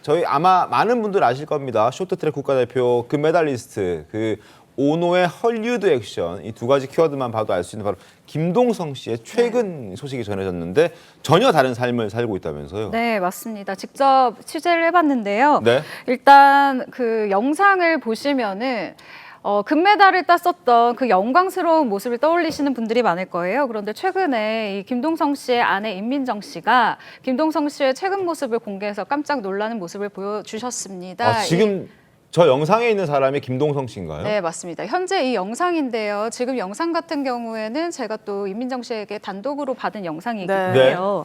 저희 아마 많은 분들 아실 겁니다. 쇼트트랙 국가대표 금메달리스트 그 오노의 헐리우드 액션 이 두 가지 키워드만 봐도 알 수 있는 바로 김동성 씨의 최근 소식이 전해졌는데 전혀 다른 삶을 살고 있다면서요? 네, 맞습니다. 직접 취재를 해봤는데요. 네. 일단 그 영상을 보시면은 금메달을 땄었던 그 영광스러운 모습을 떠올리시는 분들이 많을 거예요. 그런데 최근에 이 김동성 씨의 아내 임민정 씨가 김동성 씨의 최근 모습을 공개해서 깜짝 놀라는 모습을 보여주셨습니다. 지금 저 영상에 있는 사람이 김동성 씨인가요? 네, 맞습니다. 현재 이 영상인데요. 지금 영상 같은 경우에는 제가 또 임민정 씨에게 단독으로 받은 영상이기도 네. 해요.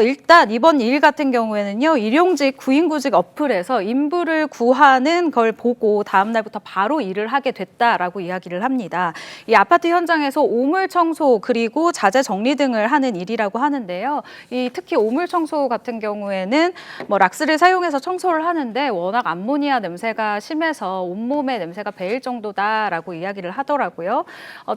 일단 이번 일 같은 경우에는요. 일용직 구인구직 어플에서 인부를 구하는 걸 보고 다음 날부터 바로 일을 하게 됐다라고 이야기를 합니다. 이 아파트 현장에서 오물 청소 그리고 자재 정리 등을 하는 일이라고 하는데요. 이 특히 오물 청소 같은 경우에는 뭐 락스를 사용해서 청소를 하는데 워낙 암모니아 냄새가 심해서 온몸에 냄새가 배일 정도다라고 이야기를 하더라고요.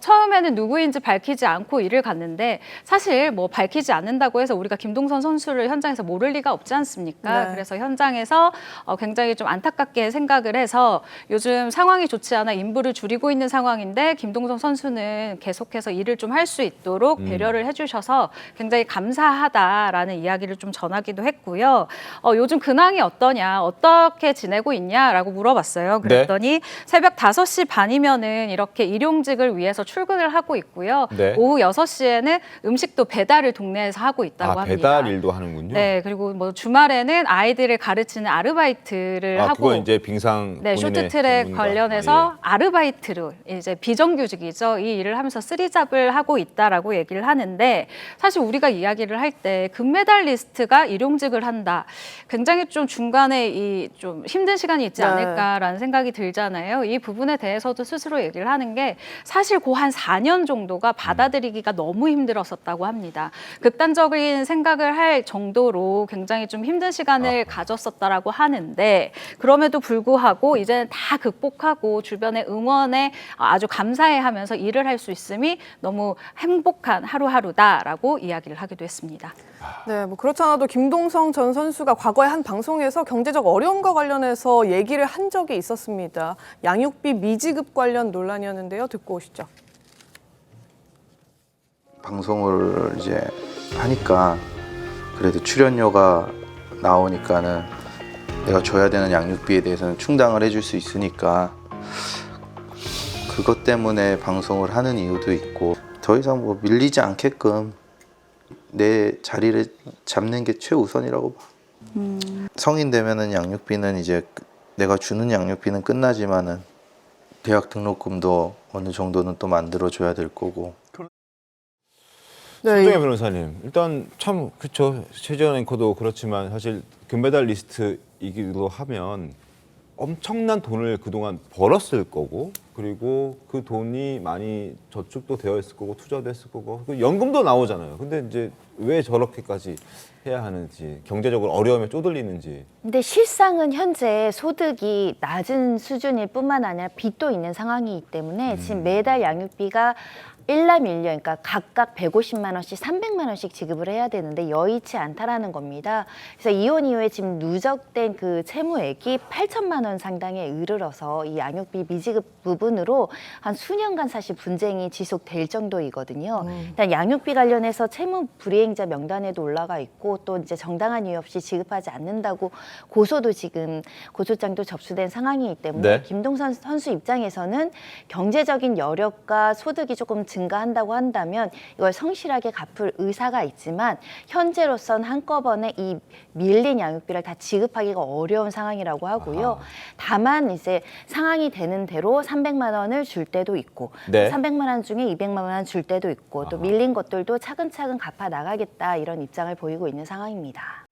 처음에는 누구인지 밝히지 않고 일을 갔는데 사실 뭐 밝히지 않는다고 해서 우리가 김동선 선수를 현장에서 모를 리가 없지 않습니까? 네. 그래서 현장에서 굉장히 좀 안타깝게 생각을 해서 요즘 상황이 좋지 않아 인부를 줄이고 있는 상황인데 김동선 선수는 계속해서 일을 좀 할 수 있도록 배려를 해주셔서 굉장히 감사하다라는 이야기를 좀 전하기도 했고요. 요즘 근황이 어떠냐, 어떻게 지내고 있냐라고 물어봤어요. 그랬더니 새벽 5시 반이면은 이렇게 일용직을 위해서 출근을 하고 있고요. 네. 오후 6시에는 음식도 배달을 동네에서 하고 있다고 합니다. 배달 일도 하는군요. 네, 그리고 뭐 주말에는 아이들을 가르치는 아르바이트를 하고 그거 이제 빙상 네, 본인의 쇼트트랙 전문가. 관련해서 아르바이트로 이제 비정규직이죠. 이 일을 하면서 쓰리잡을 하고 있다라고 얘기를 하는데 사실 우리가 이야기를 할 때 금메달리스트가 일용직을 한다. 굉장히 좀 중간에 이 좀 힘든 시간이 있지 않을까라는 생각이 들잖아요. 이 부분에 대해서도 스스로 얘기를 하는 게 사실 그 한 4년 정도가 받아들이기가 너무 힘들었었다고 합니다. 극단적인 생각을 할 정도로 굉장히 좀 힘든 시간을 가졌었다라고 하는데 그럼에도 불구하고 이제는 다 극복하고 주변의 응원에 아주 감사해하면서 일을 할 수 있음이 너무 행복한 하루하루다라고 이야기를 하기도 했습니다. 네, 뭐 그렇지 않아도 김동성 전 선수가 과거에 한 방송에서 경제적 어려움과 관련해서 얘기를 한 적이 있었습니다. 양육비 미지급 관련 논란이었는데요. 듣고 오시죠. 방송을 이제 하니까 그래도 출연료가 나오니까는 내가 줘야 되는 양육비에 대해서는 충당을 해줄 수 있으니까 그것 때문에 방송을 하는 이유도 있고 더 이상 뭐 밀리지 않게끔 내 자리를 잡는 게 최우선이라고 봐. 성인 되면은 양육비는 이제 내가 주는 양육비는 끝나지만은 대학 등록금도 어느 정도는 또 만들어줘야 될 거고. 손정혜 변호사님, 일단 참 그렇죠. 최재현 앵커도 그렇지만 사실 금메달리스트이기도 하면 엄청난 돈을 그동안 벌었을 거고 그리고 그 돈이 많이 저축도 되어 있을 거고 투자도 했을 거고 연금도 나오잖아요. 근데 이제 왜 저렇게까지 해야 하는지 경제적으로 어려움에 쪼들리는지. 근데 실상은 현재 소득이 낮은 수준일 뿐만 아니라 빚도 있는 상황이기 때문에 지금 매달 양육비가 일남일녀, 그러니까 각각 150만 원씩 300만 원씩 지급을 해야 되는데 여의치 않다라는 겁니다. 그래서 이혼 이후에 지금 누적된 그 채무액이 8천만 원 상당에 이르러서 이 양육비 미지급 부분으로 한 수년간 사실 분쟁이 지속될 정도이거든요. 일단 양육비 관련해서 채무 불이행자 명단에도 올라가 있고 또 이제 정당한 이유 없이 지급하지 않는다고 고소도 지금 고소장도 접수된 상황이기 때문에 네. 김동선 선수 입장에서는 경제적인 여력과 소득이 조금 증가한다고 한다면 이걸 성실하게 갚을 의사가 있지만 현재로선 한꺼번에 이 밀린 양육비를 다 지급하기가 어려운 상황이라고 하고요. 다만 이제 상황이 되는 대로 300만 원을 줄 때도 있고 네. 300만 원 중에 200만 원 줄 때도 있고 또 밀린 것들도 차근차근 갚아 나가겠다 이런 입장을 보이고 있는 상황입니다.